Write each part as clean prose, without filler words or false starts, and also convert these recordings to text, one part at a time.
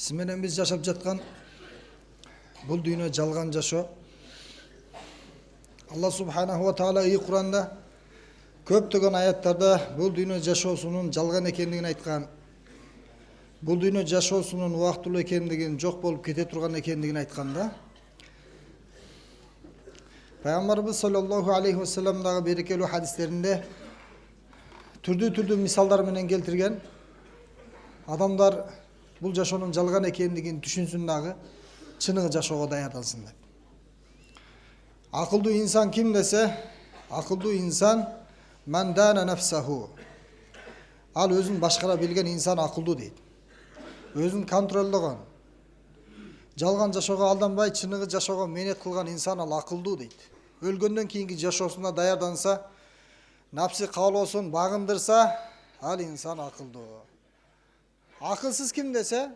Сиз биз жашап жаткан бул дүйнө жалган жашоо. Алла субханаху ва таала Кур'анда көптөгөн аяттарда бул дүйнө жашоосунун жалган экендигин айткан. Бул дүйнө жашоосунун убактылуу экендигин, жок болуп кете турган экендигин айтканда. Пайгамбарыбыз саллаллаху алейхи ва саллям дагы берекелүү хадистеринде түрдүү мисалдар менен келтирген. Адамдар бул жашоонун жалган экендигин түшүнсүн дагы, чыныгы жашоого даярдансын деп. Акылдуу инсан ким десе, акылдуу инсан мандана нафсаху. Ал өзүн башкара билген инсан акылдуу дейт. Өзүн контролдогон, жалган жашоого алданбай, чыныгы жашоого мээнет кылган инсан ал акылдуу дейт. Өлгөндөн кийинки жашоосуна даярданса, напси каалоосун багындырса, ал инсан акылдуу. Акылсыз ким десе,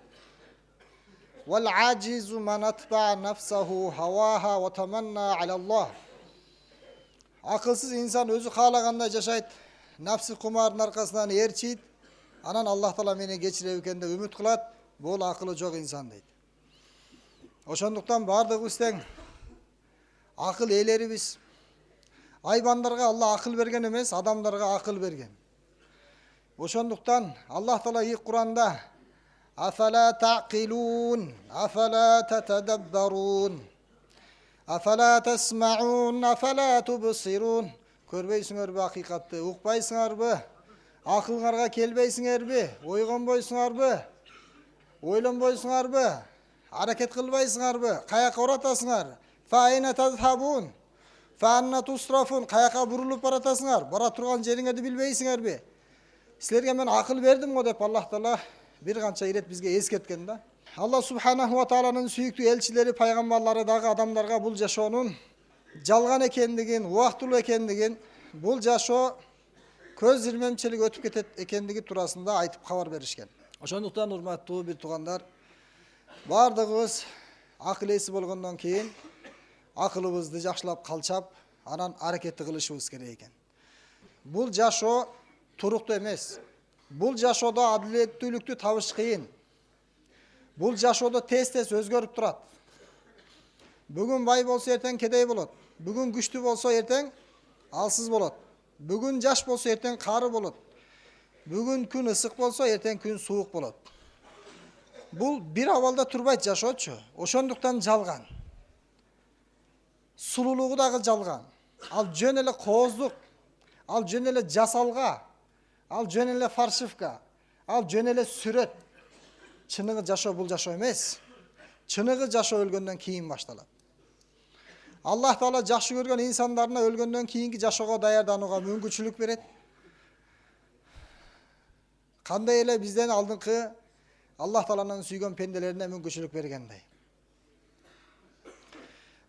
вал ажизу ман атба нафсаху хаваха ва таманна аля Аллах. Акылсыз инсан өзү каалагандай жашайт, напси кумардын аркасынан ээрчийт, анан Аллах Таала мени кечирет экен деп үмүт кылат, бул акылы жок инсан дейт. Ошондуктан бардыгыбыз тең, акыл ээлерибиз. Айбандарга Алла акыл берген эмес, адамдарга акыл берген. Ошондуктан Аллах Таала Кур'анда афала тaqilun, афала татадаббарун, афала тасмаун, афала тубсирун. Көрбөйсүңөрбү акыйкатты, укпайсыңарбы? Акылыңарга келбейсиңерби? Ойгонбойсуңарбы? Ойлонбойсуңарбы? Аракет кылбайсыңарбы? Каяка оратасыңар? Фа айна тазхабун, фа анна тусрафун. Каяка бурулуп баратасыңар? Бара турган жериңерди билбейсиңерби? Силерге мен акыл бердим го деп Аллах Таала бир канча ирет бизге эскерткен да. Алла субханаху ва тааланын сүйүктүү элчилери, пайгамбарлары дагы адамдарга бул жашоонун жалган экендигин, убактылуу экендигин, бул жашоо көз ирмемчилик өтүп кетет экендиги туурасында айтып кабар беришкен. Ошондуктан урматтуу бир туугандар, бардыгыбыз акыл ээси болгондон кийин акылыбызды жакшылап калчап, анан аракетти кылышыбыз керек экен. Бул жашоо туруктуу эмес. Бул жашоодо адилеттүүлүктү табыш кыйын. Бул жашоодо тез өзгөрүп турат. Бүгүн бай болсо эртең кедей болот. Бүгүн күчтүү болсо эртең алсыз болот. Бүгүн жаш болсо эртең кары болот. Бүгүн күн ысык болсо эртең күн суук болот. Бул бир абалда турбайт жашоочу. Ошондуктан жалган. Сулуулугу дагы жалган. Ал жөн эле кооздук. Ал жөн эле жасалга. Ал жөн эле фаршивка. Ал жөн эле сүрөт. Чыныгы жашоо бул жашоо эмес. Чыныгы жашоо өлгөндөн кийин башталат. Аллах Таала жакшы көргөн инсандарына өлгөндөн кийинки жашоого даярданууга мүмкүнчүлүк берет. Кандай эле бизден алдыңкы Аллах Тааланын сүйгөн пенделерине мүмкүнчүлүк бергендей.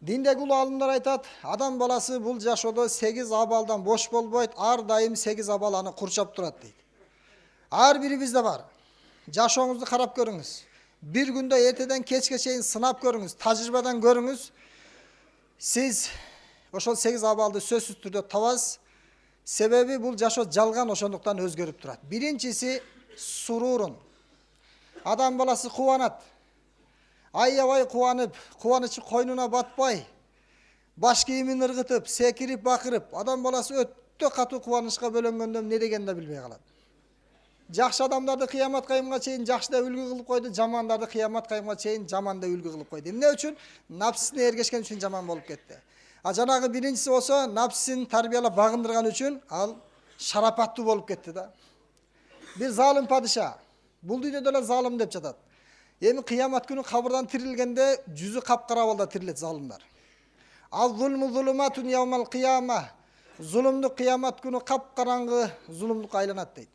Диндеги улуу алымдар айтат, адам баласы бул жашоодо 8 абалдан бош болбойт, ар дайым 8 абал аны курчап турат дейт. Ар бирибизде бар. Жашооңузду карап көрүңүз. Бир күндө эртеден кечке чейин сынап көрүңүз, тажрыйбадан көрүңүз. Сиз ошол 8 абалды сөзсүз түрдө табасыз. Себеби бул жашоо жалган, ошондуктан өзгөрүп турат. Биринчиси сурурун. Адам баласы кубанат. Аябай кубанып, кубанычы койнуна батпай, баш кийимин ыргытып, секирип, бакырып, адам баласы өтө катуу кубанычка бөлөнгөндө эмне дегенди билбей калат. Жакшы адамдарды кыямат кайымга чейин жакшы деп үлгү кылып койду, жамандарды кыямат кайымга чейин жаман деп үлгү кылып койду. Эмне үчүн? Напсисине эргешкен үчүн жаман болуп кетти. А жанагы биринчиси болсо, напсисин тарбиялап багындырган үчүн ал шарапаттуу болуп кетти да. Бир залым падыша, бул дүйнөдө эле залым деп жатат. Эми кыямат күнү кабырдан тирилгенде жүзү капкара болду тирилет залымдар. Ал зулму зулуматун яумал кыяма. Зулумдук кыямат күнү капкараңгы зулумдукка айланат дейт.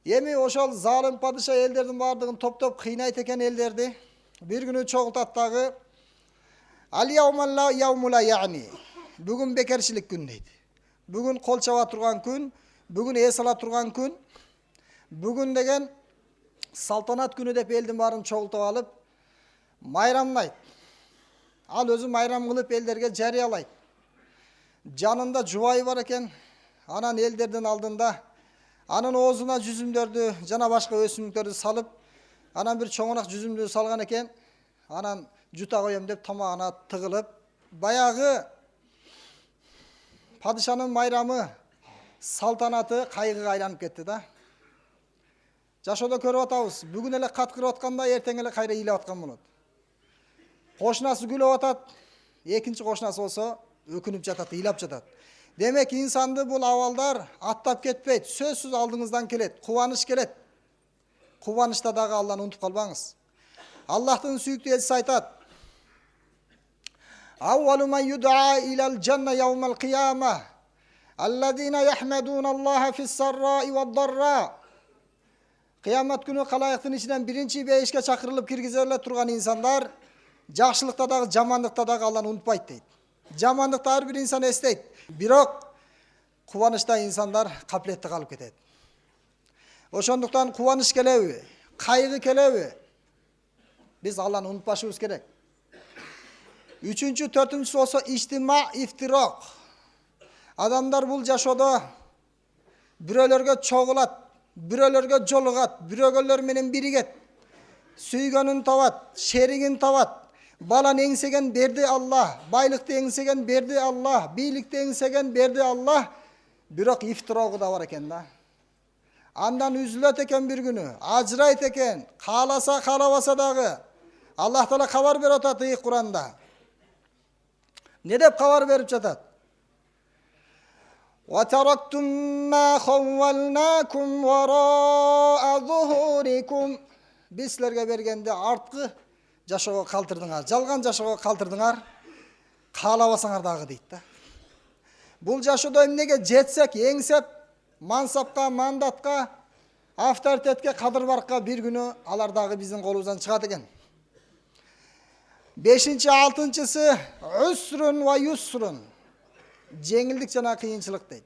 Эми ошол залым падыша элдердин бардыгын топтоп кыйнайт экен элдерди. Бир күнү чогултат дагы. Ал яумал яумула яни. Бүгүн бекерчилик күн дейт. Бүгүн кол чаба турган күн, бүгүн эс ала турган күн. Бүгүн деген салтанат күнү деп элдин баарын чогултуп алып, майрамлайт. Ал өзү майрам кылып элдерге жарыялайт. Жанында жубайы бар экен, анан элдердин алдында анын оозуна жүзүмдөрдү жана башка өсүмдүктөрдү салып, Анан бир чоңунак жүзүмдү салган экен. Анан жута коем деп тамагына тыгылып, баягы падышанын майрамы, салтанаты кайгыга айланып кетти да. Жашоодо көрүп атабыз. Бүгүн эле каткырып атканда, эртең эле кайра ыйлап аткан болот. Кошунасы күлүп атат, экинчи кошунасы болсо өкүнүп жатат, ыйлап жатат. Демек инсанды бул абалдар аттап кетпейт, сөзсүз алдыңыздан келет, кубаныч келет. Кубанычта дагы Алланы унутуп калбаңыз. Аллахтын сүйүктүү элчиси айтат: "Аввалу ман юд'a илал жанна яумал кияма, алладина яхмадуна Аллаха фис-сарраи вад-дарра." Кыямат күнү калайыктын ичинен биринчи бейишке чакырылып киргизеле турган инсандар жакшылыкта дагы, жамандыкта дагы Алланы унутпайт дейт. Жамандыкта ар бир инсан эстейт, бирок кубанычта инсандар каплетти калып кетет. Ошондуктан кубаныч келеби, кайгы келеби, биз Алланы унутпашыбыз керек. Үчүнчү, төртүнчүсү болсо иштима, ифтирок. Адамдар бул жашоодо бирөөлөргө чогулат, бирөөлөргө жолугат, бирөөлөр менен биригет. Сүйгөнүн табат, шеригин табат. Баланы эңсеген берди Аллах, байлыкты эңсеген берди Аллах, бийликти эңсеген берди Аллах. Бирок ифтирогу да бар экен да. Андан үзүлөт экен бир күнү, ажырайт экен, кааласа каалабаса дагы. Аллах Таала кабар берип атат Куранда. Не деп кабар берип жатат? وَتَرَكْتُمْ مَا خَوَّلْنَاكُمْ وَرَاءَ ظُهُورِكُمْ. Биз силерге бергенде арткы жашоого калтырдыңар, жалган жашоого калтырдыңар, каалабасаңар дагы дейт да. Бул жашоодо эмнеге жетсек, эңсеп, мансапка, мандатка, авторитетке, кадыр-баркка бир күнү алар дагы биздин колубуздан чыгат экен. Бешинчи, алтынчысы үсрүн ва юсрун. Жеңилдик жана кыйынчылык дейт.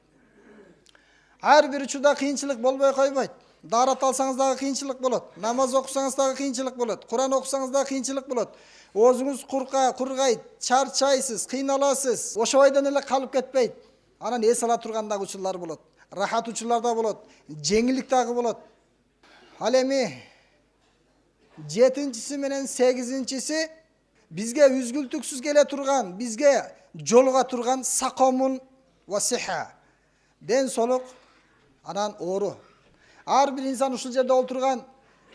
Ар бир учурда кыйынчылык болбой койбойт. Дарат алсаңыз дагы кыйынчылык болот. Намаз окусаңыз дагы кыйынчылык болот. Куран окусаңыз дагы кыйынчылык болот. Оозуңуз кургайт, чарчайсыз, кыйналасыз. Ошо бойдон эле калып кетпейт. Анан эс ала турган дагы учурлар болот. Рахат учурлар да болот. Жеңилдик дагы болот. Ал эми 7-си менен 8-си бизге үзгүлтүксүз келе турган, бизге жолуга турган сакомун ва сиха. Ден соолук, анан оору. Ар бир инсан ушул жерде олтурган,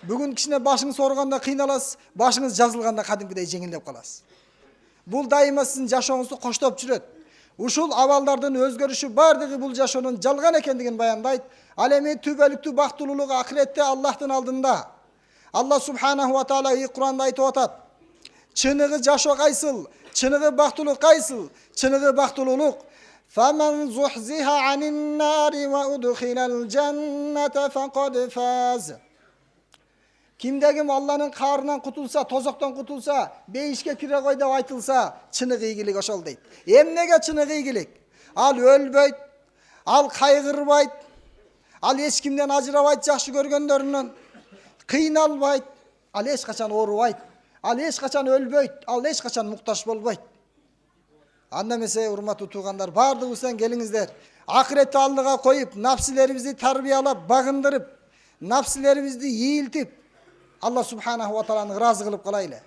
бүгүн кичине башыңыз ооруганда кыйналасыз, башыңыз жазылганда кадимкидей жеңилдеп каласыз. Бул дайыма сиздин жашооңузду коштоп жүрөт. Ушул абалдардын өзгөрүшү бардыгы бул жашоонун жалган экендигин баяндайт. Ал эми түбөлүктүү бактылуулук акыретте Аллахтын алдында. Аллах субханаху ва таала Куранда айтып атат: чыныгы жашоо кайсыл, чыныгы бактылуулук кайсыл, чыныгы бактылуулук فَمَنْ زُحْزِحَ عَنِ النَّارِ وَأُدْخِلَ الْجَنَّةَ فَقَدْ فَازَ. Кимде-ким Алланын каарынан кутулса, тозоктон кутулса, бейишке кире кой деп айтылса, чыныгы ийгилик ошол дейт. Эмнеге чыныгы ийгилик? Ал өлбөйт, ал кайгырбайт, ал эч кимден ажырабайт жакшы көргөндөрүнөн, кыйналбайт, ал эч качан оорубайт, ал эч качан өлбөйт, ал эч качан муктаж болбойт. Анда эмесе, урматтуу туугандар, бардыгыбыздан келиңиздер. Акыретти алдыга коюп, нафсилерибизди тарбиялап, багындырып, нафсилерибизди ийилтип, Алла субханаху ва тааланы ыраазы кылып калайлы.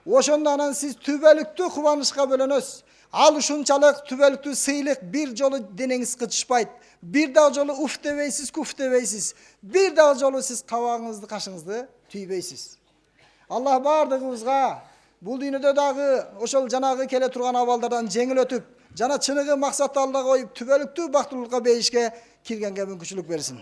Ошондо анан сиз түбөлүктүү кубанычка бөлөнөсүз. Ал ушунчалык түбөлүктүү сыйлык бир жолу денеңиз кычышпайт. Бир дагы жолу уф дебейсиз, куф дебейсиз. Бир дагы жолу сиз кабагыңызды, кашыңызды түйбөйсүз. Аллах бардыгыбызга бул дүйнөдө дагы ошол жанагы келе турган абалдардан жеңил өтүп, жана чыныгы максатты алдыга коюп, түбөлүктүү бактылуулукка бейишке киргенге мүмкүнчүлүк берсин.